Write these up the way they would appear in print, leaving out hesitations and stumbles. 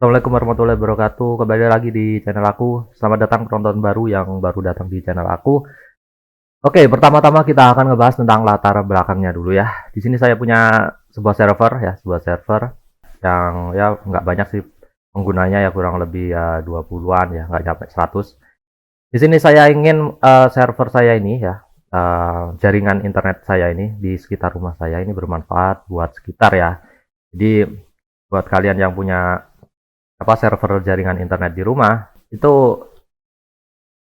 Assalamualaikum warahmatullahi wabarakatuh. Kembali lagi di channel aku. Selamat datang penonton baru yang baru datang di channel aku. Oke, pertama-tama kita akan ngebahas tentang latar belakangnya dulu ya. Di sini saya punya sebuah server yang ya nggak banyak sih penggunanya, ya kurang lebih ya 20-an ya, nggak sampai 100. Di sini saya ingin server saya ini ya, jaringan internet saya ini di sekitar rumah saya ini bermanfaat buat sekitar ya. Jadi buat kalian yang punya server jaringan internet di rumah itu,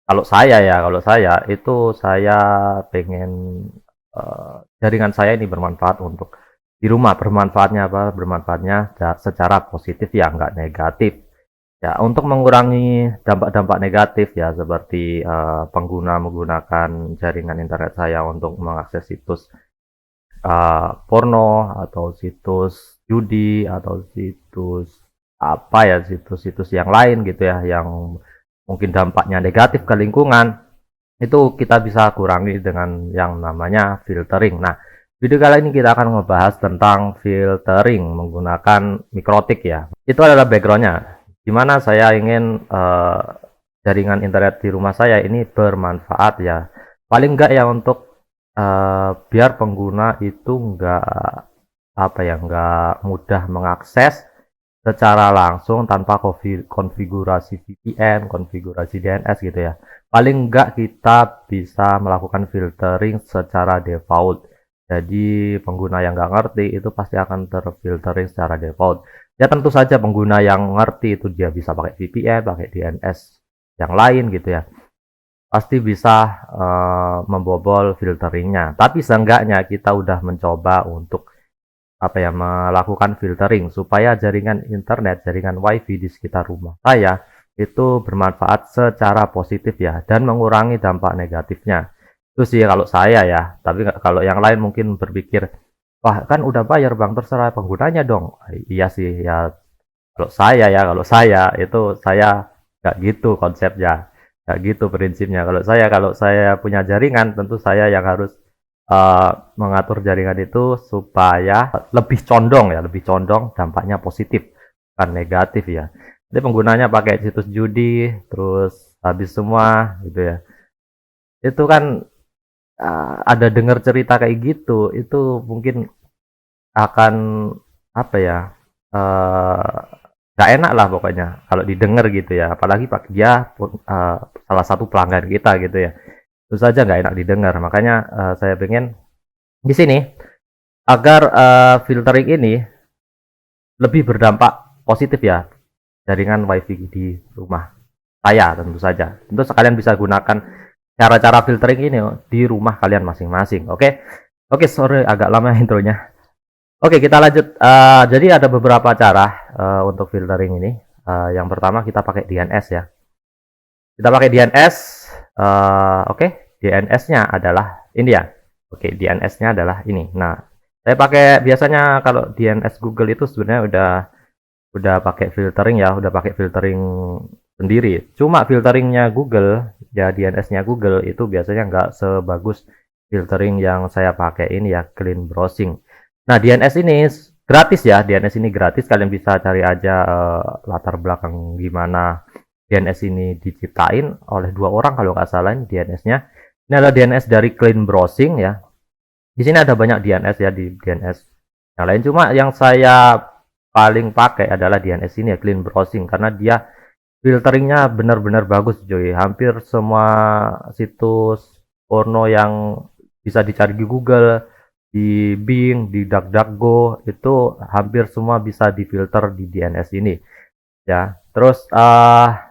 kalau saya itu saya pengen jaringan saya ini bermanfaat untuk di rumah. Bermanfaatnya apa? Bermanfaatnya secara positif ya, nggak negatif ya, untuk mengurangi dampak-dampak negatif ya, seperti pengguna menggunakan jaringan internet saya untuk mengakses situs porno atau situs judi atau situs situs-situs yang lain gitu ya, yang mungkin dampaknya negatif ke lingkungan. Itu kita bisa kurangi dengan yang namanya filtering. Nah, video kali ini kita akan membahas tentang filtering menggunakan mikrotik ya. Itu adalah backgroundnya, dimana saya ingin jaringan internet di rumah saya ini bermanfaat ya, paling enggak ya untuk biar pengguna itu nggak mudah mengakses secara langsung tanpa konfigurasi VPN, konfigurasi DNS gitu ya. Paling enggak kita bisa melakukan filtering secara default. Jadi pengguna yang nggak ngerti itu pasti akan terfiltering secara default. Ya tentu saja pengguna yang ngerti itu dia bisa pakai VPN, pakai DNS yang lain gitu ya, pasti bisa membobol filteringnya. Tapi seenggaknya kita udah mencoba untuk melakukan filtering supaya jaringan internet, jaringan wifi di sekitar rumah saya itu bermanfaat secara positif ya, dan mengurangi dampak negatifnya. Itu sih kalau saya ya. Tapi kalau yang lain mungkin berpikir, wah kan udah bayar bang, terserah penggunanya dong. Iya sih ya, kalau saya itu saya nggak gitu konsepnya, nggak gitu prinsipnya. Kalau saya punya jaringan, tentu saya yang harus mengatur jaringan itu supaya lebih condong dampaknya positif, bukan negatif ya. Jadi penggunanya pakai situs judi terus habis semua gitu ya, itu kan ada dengar cerita kayak gitu, itu mungkin akan apa ya, nggak enak lah pokoknya kalau didengar gitu ya, apalagi pak dia salah satu pelanggan kita gitu ya, itu saja nggak enak didengar. Makanya saya pengen di sini agar filtering ini lebih berdampak positif ya, jaringan wifi di rumah saya. Tentu sekalian bisa gunakan cara-cara filtering ini di rumah kalian masing-masing. Oke, sorry agak lama intronya. Oke, kita lanjut. Jadi ada beberapa cara untuk filtering ini. Yang pertama kita pakai DNS ya. Kita pakai DNS. Oke, DNS-nya adalah ini ya. Oke, DNS-nya adalah ini. Nah, saya pakai biasanya kalau DNS Google itu sebenarnya udah pakai filtering ya, udah pakai filtering sendiri. Cuma filteringnya Google ya, DNS-nya Google itu biasanya nggak sebagus filtering yang saya pakai ini ya, Clean Browsing. Nah, DNS ini gratis ya, DNS ini gratis. Kalian bisa cari aja latar belakang gimana DNS ini diciptain oleh 2 orang kalau nggak salah. Ini DNS-nya. Ini adalah DNS dari Clean Browsing ya. Di sini ada banyak DNS ya, di DNS yang lain. Cuma yang saya paling pakai adalah DNS ini ya, Clean Browsing, karena dia filteringnya benar-benar bagus cuy. Hampir semua situs porno yang bisa dicari di Google, di Bing, di DuckDuckGo, itu hampir semua bisa difilter di DNS ini ya. Terus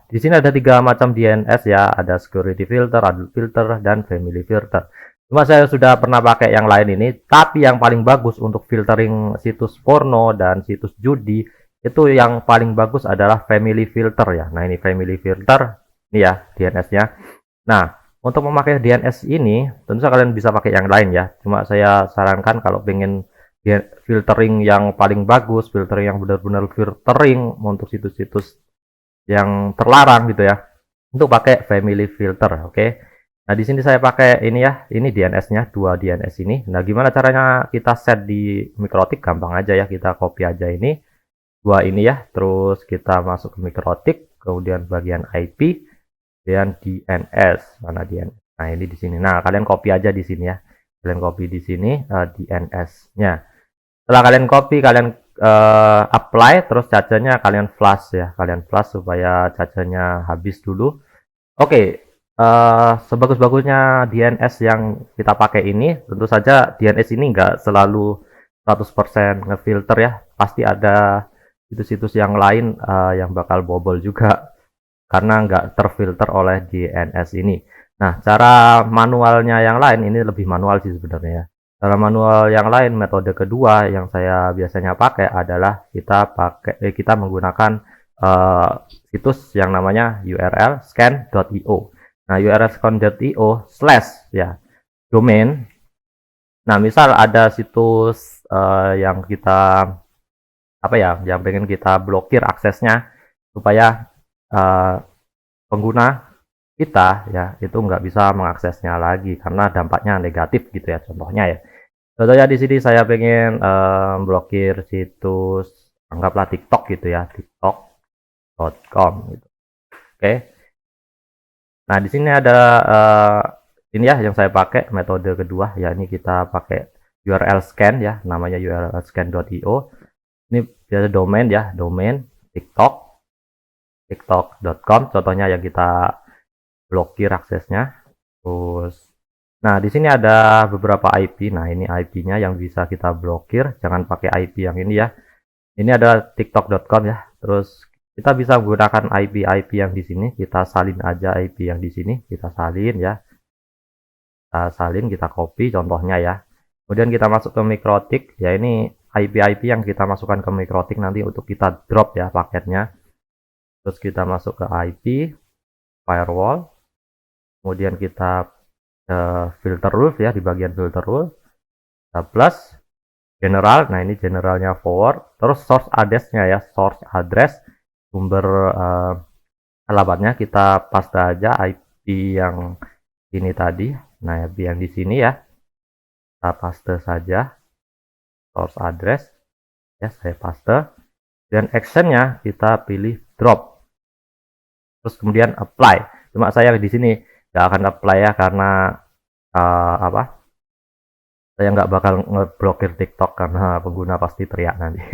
di sini ada 3 macam DNS ya, ada security filter, adult filter, dan family filter. Cuma saya sudah pernah pakai yang lain ini, tapi yang paling bagus untuk filtering situs porno dan situs judi itu yang paling bagus adalah family filter ya. Nah, ini family filter, ini ya DNS-nya. Nah, untuk memakai DNS ini, tentu saja kalian bisa pakai yang lain ya. Cuma saya sarankan kalau pengen filtering yang paling bagus, filtering yang benar-benar filtering untuk situs-situs yang terlarang gitu ya, untuk pakai family filter. Oke. Nah, di sini saya pakai ini ya, ini DNS-nya, 2 DNS ini. Nah, gimana caranya kita set di mikrotik? Gampang aja ya, kita copy aja ini dua ini ya, terus kita masuk ke mikrotik, kemudian bagian IP, dan DNS. Mana DNS? Nah, ini di sini. Nah, kalian copy aja di sini ya. Kalian copy di sini DNS-nya. Setelah kalian copy, kalian apply, terus chargernya kalian flash ya. Kalian flash supaya chargernya habis dulu. Oke, sebagus-bagusnya DNS yang kita pakai ini, tentu saja DNS ini nggak selalu 100% ngefilter ya. Pasti ada situs-situs yang lain yang bakal bobol juga karena nggak terfilter oleh DNS ini. Nah, cara manualnya yang lain ini lebih manual sih sebenarnya ya. Cara manual yang lain, metode kedua yang saya biasanya pakai adalah kita menggunakan situs yang namanya URL scan.io. Nah, URL scan.io slash ya domain. Nah, misal ada situs yang kita yang pengen kita blokir aksesnya supaya pengguna kita ya itu nggak bisa mengaksesnya lagi karena dampaknya negatif gitu ya, contohnya ya. Contohnya di sini saya pengen blokir situs, anggaplah TikTok gitu ya, tiktok.com gitu. Oke. Nah, di sini ada ini ya yang saya pakai metode kedua ya, ini kita pakai URL scan ya, namanya URL scan.io. Ini biasa domain ya, domain tiktok.com contohnya yang kita blokir aksesnya. Terus nah, di sini ada beberapa IP. Nah, ini IP-nya yang bisa kita blokir, jangan pakai IP yang ini ya. Ini ada tiktok.com ya. Terus kita bisa menggunakan IP yang di sini, kita salin aja IP yang di sini, kita salin ya. Kita salin, kita copy contohnya ya. Kemudian kita masuk ke mikrotik, ya ini IP yang kita masukkan ke mikrotik nanti untuk kita drop ya paketnya. Terus kita masuk ke IP firewall, kemudian kita filter rules ya, di bagian filter rule kita plus general. Nah, ini generalnya forward, terus source address-nya ya, source address sumber alamatnya kita paste aja IP yang ini tadi. Nah, IP yang di sini ya kita paste saja source address ya, saya paste, dan actionnya kita pilih drop, terus kemudian apply. Cuma saya di sini nggak akan apply ya karena saya nggak bakal ngeblokir TikTok karena pengguna pasti teriak nanti.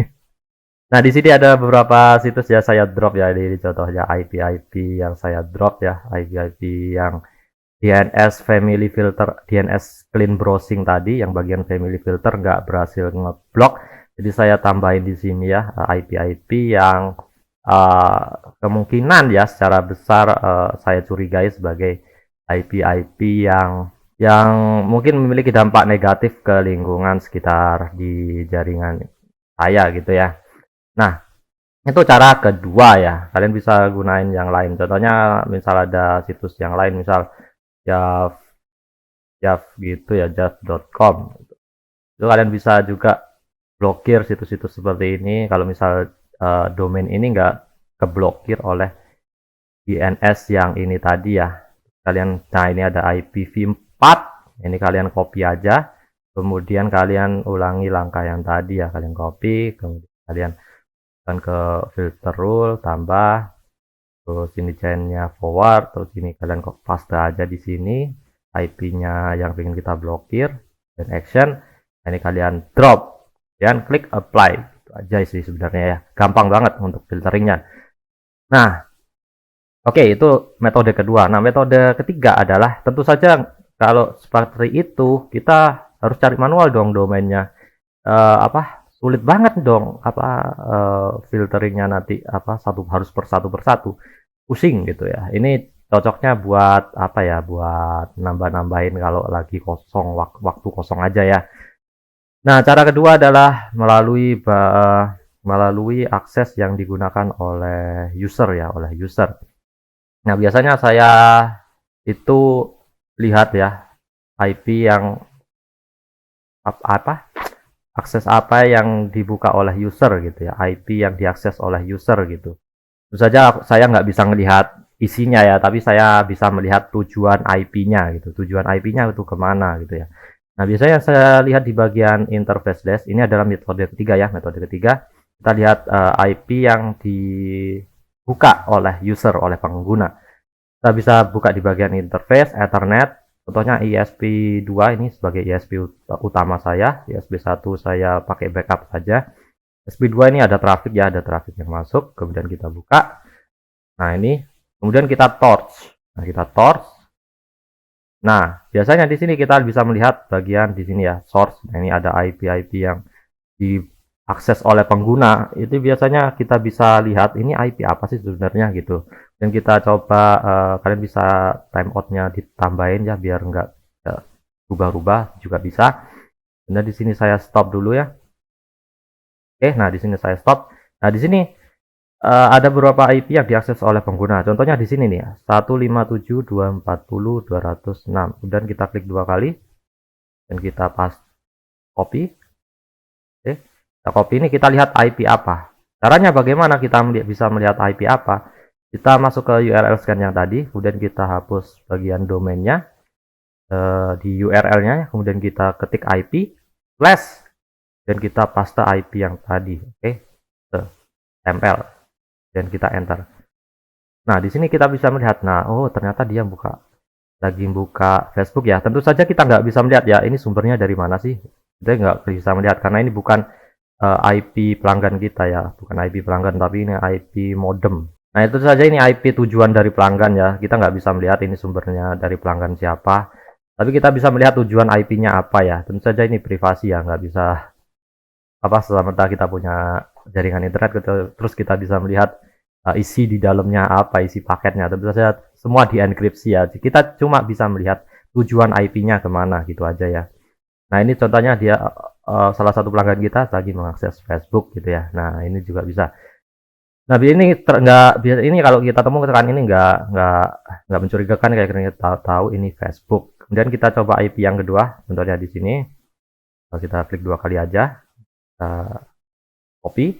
Nah, di sini ada beberapa situs ya saya drop ya, ini contohnya IP yang saya drop ya, IP yang DNS family filter, DNS clean browsing tadi yang bagian family filter nggak berhasil ngeblok, jadi saya tambahin di sini ya IP yang kemungkinan ya secara besar saya curigai sebagai IP yang mungkin memiliki dampak negatif ke lingkungan sekitar di jaringan saya gitu ya. Nah, itu cara kedua ya. Kalian bisa gunain yang lain. Contohnya misal ada situs yang lain, misal Jav gitu ya, jav.com. Itu kalian bisa juga blokir situs-situs seperti ini kalau misal domain ini nggak keblokir oleh DNS yang ini tadi ya. Nah, ini ada IPv4, ini kalian copy aja, kemudian kalian ulangi langkah yang tadi ya, kalian copy, kemudian kalian ke filter rule, tambah, terus ini chainnya forward, terus ini kalian paste aja di sini IP-nya yang ingin kita blokir, dan action. Nah, ini kalian drop dan klik apply. Itu aja sih sebenarnya ya, gampang banget untuk filteringnya. Nah, oke, itu metode kedua. Nah, metode ketiga adalah tentu saja kalau seperti itu kita harus cari manual dong domainnya. Sulit banget dong filteringnya nanti harus satu persatu. Pusing gitu ya. Ini cocoknya buat buat nambah-nambahin kalau lagi kosong, waktu kosong aja ya. Nah, cara kedua adalah melalui akses yang digunakan oleh user ya, Nah, biasanya saya itu lihat ya IP yang akses apa yang dibuka oleh user gitu ya, IP yang diakses oleh user gitu. Tentu saja saya nggak bisa melihat isinya ya, tapi saya bisa melihat tujuan IP-nya gitu. Tujuan IP-nya itu kemana gitu ya. Nah, biasanya saya lihat di bagian interface dash. Ini adalah metode ketiga ya, metode ketiga. Kita lihat IP yang dibuka oleh user, oleh pengguna. Kita bisa buka di bagian interface, Ethernet. Contohnya ISP2 ini sebagai ISP utama saya. ISP1 saya pakai backup saja. ISP2 ini ada traffic ya, ada traffic yang masuk. Kemudian kita buka. Nah ini, kemudian kita torch. Nah kita torch. Nah biasanya di sini kita bisa melihat bagian di sini ya, source. Nah ini ada IP-IP yang diakses oleh pengguna. Itu biasanya kita bisa lihat ini IP apa sih sebenarnya gitu. Dan kita coba kalian bisa timeoutnya ditambahin ya biar nggak berubah-ubah juga bisa. Dan di sini saya stop dulu ya. Oke, nah di sini saya stop. Nah di sini ada beberapa IP yang diakses oleh pengguna. Contohnya di sini nih ya, 157.240.206. Kemudian kita klik 2 kali dan kita paste copy. Oke, kita copy ini, kita lihat IP apa. Caranya bagaimana kita bisa melihat IP apa? Kita masuk ke URL scan yang tadi, kemudian kita hapus bagian domainnya di URL-nya, kemudian kita ketik IP slash dan kita paste IP yang tadi. Oke, tempel dan kita enter. Nah di sini kita bisa melihat, nah oh ternyata dia lagi buka Facebook ya. Tentu saja kita nggak bisa melihat ya ini sumbernya dari mana sih, kita nggak bisa melihat karena ini bukan IP pelanggan kita ya, bukan IP pelanggan tapi ini IP modem. Nah itu saja ini IP tujuan dari pelanggan ya, kita nggak bisa melihat ini sumbernya dari pelanggan siapa, tapi kita bisa melihat tujuan IP-nya apa ya. Tentu saja ini privasi ya, nggak bisa apa selamanya kita punya jaringan internet terus kita bisa melihat isi di dalamnya apa, isi paketnya. Tentu saja semua dienkripsi ya, kita cuma bisa melihat tujuan IP-nya kemana gitu aja ya. Nah ini contohnya dia salah satu pelanggan kita lagi mengakses Facebook gitu ya. Nah ini juga bisa. Nah ini kalau kita temukan ini nggak mencurigakan, kayak kita tahu ini Facebook. Kemudian kita coba IP yang kedua, contohnya di sini. Kalau kita klik 2 kali aja, kita copy,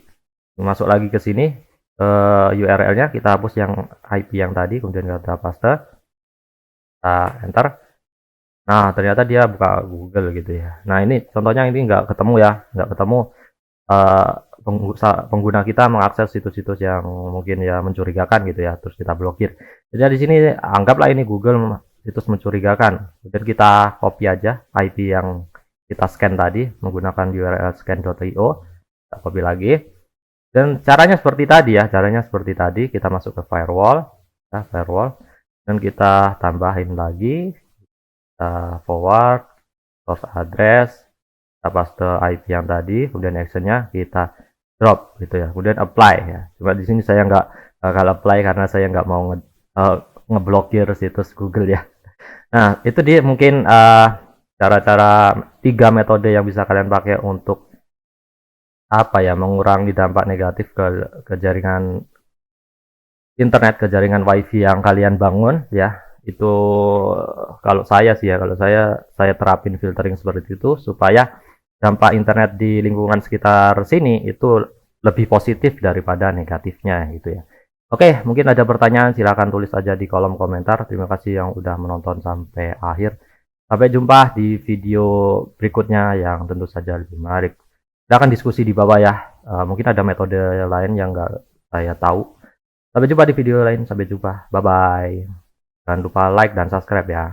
masuk lagi ke sini ke URL-nya, kita hapus yang IP yang tadi, kemudian kita paste, kita enter. Nah ternyata dia buka Google gitu ya. Nah ini contohnya ini nggak ketemu ya, nggak ketemu. Pengguna kita mengakses situs-situs yang mungkin ya mencurigakan gitu ya, terus kita blokir. Jadi di sini anggaplah ini Google situs mencurigakan, kemudian kita copy aja IP yang kita scan tadi menggunakan URL scan.io, kita copy lagi. Dan caranya seperti tadi ya, kita masuk ke firewall, dan kita tambahin lagi, kita forward source address, kita paste IP yang tadi, kemudian actionnya kita drop gitu ya, kemudian apply ya. Cuma di sini saya nggak bakal apply karena saya nggak mau ngeblokir situs Google ya. Nah itu dia mungkin cara-cara 3 metode yang bisa kalian pakai untuk apa ya, mengurangi dampak negatif ke jaringan internet, ke jaringan wifi yang kalian bangun ya. Itu kalau saya sih ya, kalau saya terapin filtering seperti itu supaya dampak internet di lingkungan sekitar sini itu lebih positif daripada negatifnya gitu ya. Oke, mungkin ada pertanyaan silahkan tulis aja di kolom komentar. Terima kasih yang udah menonton sampai akhir. Sampai jumpa di video berikutnya yang tentu saja lebih menarik. Silahkan diskusi di bawah ya. Mungkin ada metode lain yang nggak saya tahu. Sampai jumpa di video lain. Sampai jumpa. Bye-bye. Jangan lupa like dan subscribe ya.